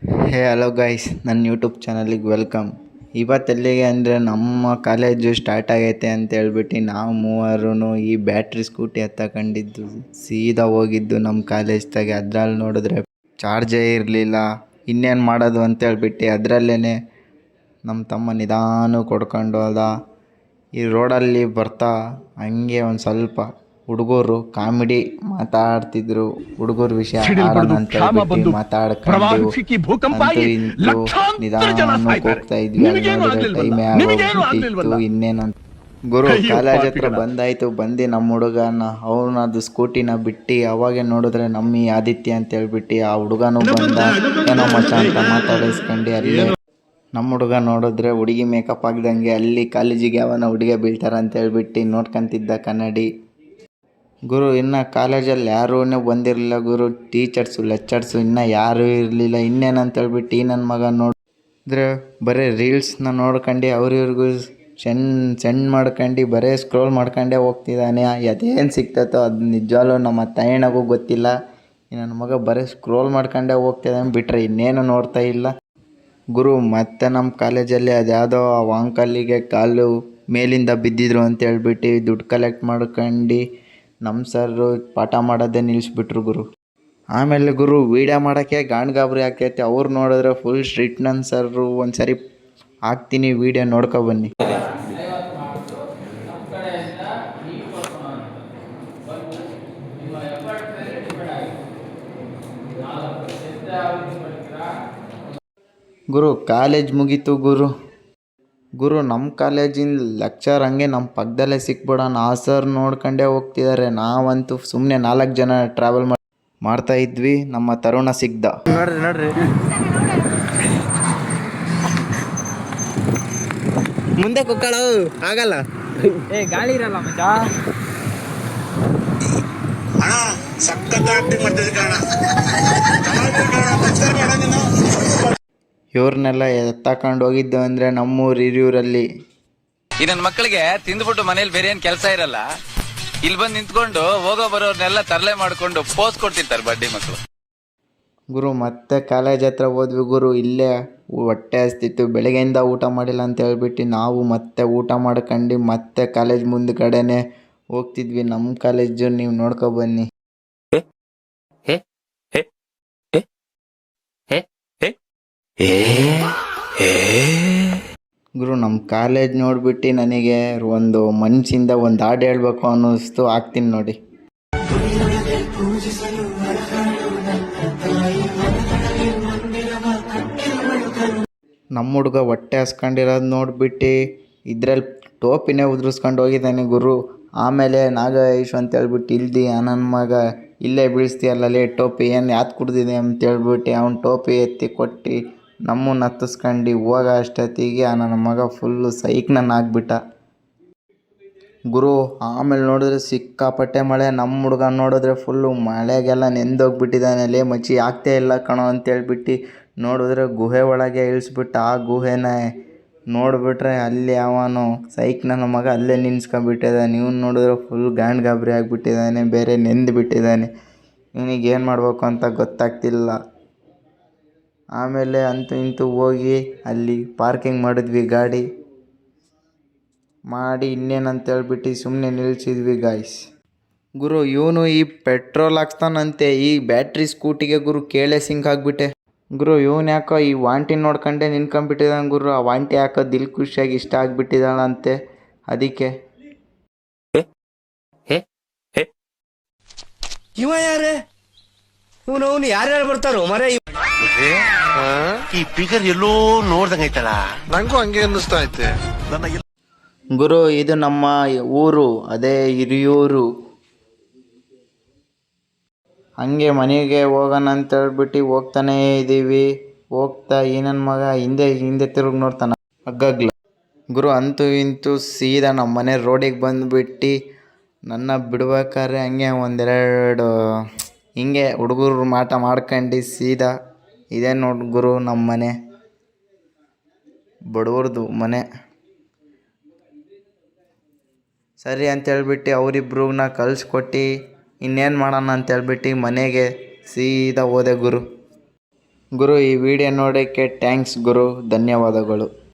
Hello guys, ನನ್ನ YouTube ಚಾನಲಿಗೆ welcome. ಇವತ್ತೆಲ್ಲಿಗೆ ಅಂದರೆ ನಮ್ಮ ಕಾಲೇಜು ಸ್ಟಾರ್ಟ್ ಆಗೈತೆ ಅಂತ ಹೇಳ್ಬಿಟ್ಟು ನಾವು ಮೂವರು ಈ ಬ್ಯಾಟ್ರಿ ಸ್ಕೂಟಿ ಹತ್ತಕೊಂಡಿದ್ದು ಸೀದಾ ಹೋಗಿದ್ದು ನಮ್ಮ ಕಾಲೇಜ್ದಾಗೆ. ಅದ್ರಲ್ಲಿ ನೋಡಿದ್ರೆ ಚಾರ್ಜೇ ಇರಲಿಲ್ಲ. ಇನ್ನೇನು ಮಾಡೋದು ಅಂತ ಹೇಳ್ಬಿಟ್ಟು ಅದರಲ್ಲೇ ನಮ್ಮ ತಮ್ಮ ನಿಧಾನ ಕೊಡ್ಕೊಂಡು ಹೋದ. ಈ ರೋಡಲ್ಲಿ ಬರ್ತಾ ಹಂಗೆ ಒಂದು ಸ್ವಲ್ಪ ಹುಡುಗರು ಕಾಮಿಡಿ ಮಾತಾಡ್ತಿದ್ರು. ಹುಡುಗರ ವಿಷಯ ಆಡೋಣ ಅಂತ ಹೇಳ್ಬಿಟ್ಟು ಮಾತಾಡ್ಕೊಂಡು ಅಂತೂ ಇಂತೂ ನಿಧಾನಕ್ಕೆ ಹೋಗ್ತಾ ಇದ್ವಿ. ಅಲ್ಲಿ ನೋಡಿದ್ರೆ ಟೈಮೇ ಆಗೋಗ್ಬಿಟ್ಟಿತ್ತು. ಇನ್ನೇನು ಗುರು ಕಾಲೇಜ್ ಹತ್ರ ಬಂದಾಯ್ತು. ಬಂದು ನಮ್ಮ ಹುಡುಗನ ಅವನದು ಸ್ಕೂಟಿನ ಬಿಟ್ಟು ಅವಾಗೆ ನೋಡಿದ್ರೆ ನಮ್ಮ ಈ ಆದಿತ್ಯ ಅಂತ ಹೇಳ್ಬಿಟ್ಟು ಆ ಹುಡುಗನೂ ಬಂದ. ಏನೋ ಮಚ್ಚ ಅಂತ ಮಾತಾಡಿಸ್ಕೊಂಡು ಅಲ್ಲೇ ನಮ್ಮ ಹುಡುಗ ನೋಡಿದ್ರೆ ಹುಡುಗಿ ಮೇಕಪ್ ಆಗ್ದಂಗೆ ಅಲ್ಲಿ ಕಾಲೇಜಿಗೆ ಅವನ ಹುಡುಗ ಬೀಳ್ತಾರ ಅಂತ ಹೇಳ್ಬಿಟ್ಟು ನೋಡ್ಕೊಂತಿದ್ದ ಕನ್ನಡಿ. ಗುರು ಇನ್ನು ಕಾಲೇಜಲ್ಲಿ ಯಾರೂ ಬಂದಿರಲಿಲ್ಲ ಗುರು. ಟೀಚರ್ಸು ಲೆಕ್ಚರ್ಸು ಇನ್ನೂ ಯಾರೂ ಇರಲಿಲ್ಲ. ಇನ್ನೇನಂತ ಹೇಳ್ಬಿಟ್ಟು ಈ ನನ್ನ ಮಗ ನೋಡಿದ್ರೆ ಬರೀ ರೀಲ್ಸ್ನ ನೋಡ್ಕೊಂಡು ಅವ್ರಿವ್ರಿಗೂ ಸೆಂಡ್ ಮಾಡ್ಕೊಂಡು ಬರೀ ಸ್ಕ್ರೋಲ್ ಮಾಡ್ಕೊಂಡೇ ಹೋಗ್ತಿದ್ದಾನೆ. ಅದೇನು ಸಿಗ್ತೈತೋ ಅದು ನಿಜವಾಗ್ಲೂ ನಮ್ಮ ತಾಯಣ್ಣಗೂ ಗೊತ್ತಿಲ್ಲ. ನನ್ನ ಮಗ ಬರೀ ಸ್ಕ್ರೋಲ್ ಮಾಡ್ಕೊಂಡೇ ಹೋಗ್ತಿದ್ದಾನೆ ಬಿಟ್ಟರೆ ಇನ್ನೇನು ನೋಡ್ತಾ ಇಲ್ಲ. ಗುರು ಮತ್ತೆ ನಮ್ಮ ಕಾಲೇಜಲ್ಲಿ ಅದ್ಯಾವುದೋ ಆ ಅಂಕಲ್ಲಿಗೆ ಕಾಲು ಮೇಲಿಂದ ಬಿದ್ದಿದ್ರು ಅಂತ ಹೇಳ್ಬಿಟ್ಟು ದುಡ್ಡು ಕಲೆಕ್ಟ್ ಮಾಡ್ಕೊಂಡು ನಮ್ಮ ಸರ್ರು ಪಾಠ ಮಾಡೋದೇ ನಿಲ್ಲಿಸ್ಬಿಟ್ರು ಗುರು. ಆಮೇಲೆ ಗುರು ವೀಡಿಯೋ ಮಾಡೋಕ್ಕೆ ಗಾಬರಿ ಆಕೈತೆ. ಅವ್ರು ನೋಡಿದ್ರೆ ಫುಲ್ ಸ್ಟ್ರಿಕ್ಟ್. ನನ್ನ ಸರ್ರು ಒಂದು ಸರಿ ಹಾಕ್ತೀನಿ ವೀಡಿಯೋ ನೋಡ್ಕೊಬನ್ನಿ. ಗುರು ಕಾಲೇಜ್ ಮುಗೀತು ಗುರು ನಮ್ಮ ಕಾಲೇಜಿನ ಲೆಕ್ಚರ್ ಹಂಗೆ ನಮ್ಮ ಪಕ್ಕದಲ್ಲೇ ಸಿಕ್ಬಿಡೋಣ. ಆ ಸರ್ ನೋಡ್ಕೊಂಡೇ ಹೋಗ್ತಿದ್ದಾರೆ. ನಾವಂತೂ ಸುಮ್ಮನೆ 4 ಜನ ಟ್ರಾವೆಲ್ ಮಾಡ್ತಾ ಇದ್ವಿ. ನಮ್ಮ ತರುಣ ಸಿಗ್ದ. ನೋಡ್ರಿ ಮುಂದೆ ಕುಕ್ಕಳು ಆಗಲ್ಲ. ಗಾಳಿ ಇರಲ್ಲ ಮಚ್ಚ. ಇವ್ರನ್ನೆಲ್ಲ ಎತ್ತಾಕೊಂಡು ಹೋಗಿದ್ದು ಅಂದರೆ ನಮ್ಮೂರು ಹಿರಿಯೂರಲ್ಲಿ. ಈ ನನ್ನ ಮಕ್ಕಳಿಗೆ ತಿಂದ್ಬಿಟ್ಟು ಮನೇಲಿ ಬೇರೆ ಏನ್ ಕೆಲಸ ಇರಲ್ಲ. ಇಲ್ಲಿ ಬಂದು ನಿಂತ್ಕೊಂಡು ಹೋಗೋ ಬರೋರ್ನೆಲ್ಲ ತರಲೆ ಮಾಡ್ಕೊಂಡು ಪೋಸ್ ಕೊಡ್ತಿರ್ತಾರೆ ಬಡ್ಡಿ ಮಕ್ಕಳು. ಗುರು ಮತ್ತೆ ಕಾಲೇಜ್ ಹತ್ರ ಹೋದ್ವಿ ಗುರು. ಇಲ್ಲೇ ಹೊಟ್ಟೆ ಹಸ್ತಿತ್ತು. ಬೆಳಗ್ಗೆಯಿಂದ ಊಟ ಮಾಡಿಲ್ಲ ಅಂತ ಹೇಳ್ಬಿಟ್ಟು ನಾವು ಮತ್ತೆ ಊಟ ಮಾಡ್ಕೊಂಡು ಮತ್ತೆ ಕಾಲೇಜ್ ಮುಂದ್ಗಡೆನೆ ಹೋಗ್ತಿದ್ವಿ. ನಮ್ಮ ಕಾಲೇಜು ನೀವು ನೋಡ್ಕೊಬನ್ನಿ. ಗುರು ನಮ್ಮ ಕಾಲೇಜ್ ನೋಡ್ಬಿಟ್ಟು ನನಗೆ ಒಂದು ಮನಸ್ಸಿಂದ ಒಂದು ಹಾಡು ಹೇಳ್ಬೇಕು ಅನ್ನಿಸ್ತು. ಆಗ್ತೀನಿ ನೋಡಿ. ನಮ್ಮ ಹುಡುಗ ಹೊಟ್ಟೆ ಹಸ್ಕೊಂಡಿರೋದು ನೋಡ್ಬಿಟ್ಟು ಇದ್ರಲ್ಲಿ ಟೋಪಿನೇ ಉದುರಿಸ್ಕೊಂಡು ಹೋಗಿದ್ದಾನೆ ಗುರು. ಆಮೇಲೆ ನಾಗೇಶ್ ಅಂತ ಹೇಳ್ಬಿಟ್ಟು ಇಲ್ದಿ ನನ್ನ ಮಗ ಇಲ್ಲೇ ಬೀಳಿಸ್ತೀಯಲ್ಲೇ ಟೋಪಿ ಏನು ಯಾತ್ ಕುಡ್ದಿದೆ ಅಂತ ಹೇಳ್ಬಿಟ್ಟು ಅವ್ನು ಟೋಪಿ ಎತ್ತಿ ಕೊಟ್ಟು ನಮ್ಮನ್ನು ಹತ್ತಿಸ್ಕೊಂಡು ಹೋಗ ಅಷ್ಟೊತ್ತಿಗೆ ನನ್ನ ಮಗ ಫುಲ್ಲು ಸೈಕ್ನನ್ನು ಆಗ್ಬಿಟ್ಟ ಗುರು. ಆಮೇಲೆ ನೋಡಿದ್ರೆ ಸಿಕ್ಕಾಪಟ್ಟೆ ಮಳೆ. ನಮ್ಮ ಹುಡುಗ ನೋಡಿದ್ರೆ ಫುಲ್ಲು ಮಳೆಗೆಲ್ಲ ನೆಂದೋಗ್ಬಿಟ್ಟಿದ್ದಾನೆ. ಅಲ್ಲೇ ಮಚ್ಚಿ ಆಗ್ತೇ ಇಲ್ಲ ಕಣೋ ಅಂತೇಳ್ಬಿಟ್ಟು ನೋಡಿದ್ರೆ ಗುಹೆ ಒಳಗೆ ಇಳಿಸ್ಬಿಟ್ಟು ಆ ಗುಹೆನ ನೋಡಿಬಿಟ್ರೆ ಅಲ್ಲಿ ಅವನು ನನ್ನ ಮಗ ಅಲ್ಲೇ ನಿನ್ಸ್ಕೊಂಡ್ಬಿಟ್ಟಿದ್ದಾನೆ. ನೀವು ನೋಡಿದ್ರೆ ಫುಲ್ ಗಾಬರಿ ಆಗಿಬಿಟ್ಟಿದ್ದಾನೆ. ಬೇರೆ ನೆಂದು ಬಿಟ್ಟಿದ್ದಾನೆ. ಇವನಿಗೇನು ಮಾಡಬೇಕು ಅಂತ ಗೊತ್ತಾಗ್ತಿಲ್ಲ. ಆಮೇಲೆ ಅಂತೂ ಇಂತೂ ಹೋಗಿ ಅಲ್ಲಿ ಪಾರ್ಕಿಂಗ್ ಮಾಡಿದ್ವಿ ಗಾಡಿ ಮಾಡಿ. ಇನ್ನೇನಂತ ಹೇಳ್ಬಿಟ್ಟು ಸುಮ್ಮನೆ ನಿಲ್ಲಿಸಿದ್ವಿ ಗಾಯ್ಸ್. ಗುರು ಇವನು ಈ ಪೆಟ್ರೋಲ್ ಹಾಕ್ಸ್ತಾನಂತೆ ಈ ಬ್ಯಾಟ್ರಿ ಸ್ಕೂಟಿಗೆ ಗುರು. ಕೇಳೇ ಸಿಂಕ್ ಆಗಿಬಿಟ್ಟೆ ಗುರು. ಇವನು ಯಾಕೋ ಈ ವಾಂಟಿ ನೋಡ್ಕೊಂಡೆ ನಿನ್ಕೊಂಡ್ಬಿಟ್ಟಿದ್ದಾನೆ ಗುರು. ಆ ವಾಂಟಿ ಯಾಕೋ ದಿಲ್ ಖುಷಿಯಾಗಿ ಇಷ್ಟ ಆಗಿಬಿಟ್ಟಿದ್ದಾಳಂತೆ. ಅದಕ್ಕೆ ಇವ ಯಾರೇ ಇವನು ಯಾರ್ಯಾರು ಬರ್ತಾರೋ ಮರೆ. ಈ ಫಿಗರ್ ಎಲ್ಲೋ ನೋಡ್ದಂಗೈತಲ್ಲ. ನಂಗೂ ಹಂಗೆ ಅನ್ನಿಸ್ತಾ ಐತೆ. ಗುರು ಇದು ನಮ್ಮ ಊರು, ಅದೇ ಹಿರಿಯೂರು. ಹಂಗೆ ಮನೆಗೆ ಹೋಗೋಣ ಅಂತ ಹೇಳ್ಬಿಟ್ಟು ಹೋಗ್ತಾನೇ ಇದ್ದೀವಿ. ಹೋಗ್ತಾ ಈ ನನ್ನ ಮಗ ಹಿಂದೆ ತಿರುಗಿ ನೋಡ್ತಾನೆ ಹಗ್ಗಗ್ಲ ಗುರು. ಅಂತೂ ಇಂತೂ ಸೀದಾ ನಮ್ಮ ಮನೆ ರೋಡಿಗೆ ಬಂದುಬಿಟ್ಟು ನನ್ನ ಬಿಡ್ಬೇಕಾದ್ರೆ ಹಂಗೆ ಒಂದೆರಡು ಹಿಂಗೆ ಹುಡುಗರು ಮಾಟ ಮಾಡ್ಕೊಂಡು ಸೀದಾ ಇದೇ ನೋಡಿ ಗುರು ನಮ್ಮ ಮನೆ. ಬಡವ್ರದ್ದು ಮನೆ. ಸರಿ ಅಂತೇಳ್ಬಿಟ್ಟು ಅವರಿಬ್ರನ್ನ ಕಳಿಸ್ಕೊಟ್ಟು ಇನ್ನೇನು ಮಾಡೋಣ ಅಂತೇಳ್ಬಿಟ್ಟು ಮನೆಗೆ ಸೀದಾ ಹೋದೆ ಗುರು. ಗುರು ಈ ವಿಡಿಯೋ ನೋಡೋಕ್ಕೆ ಥ್ಯಾಂಕ್ಸ್ ಗುರು, ಧನ್ಯವಾದಗಳು.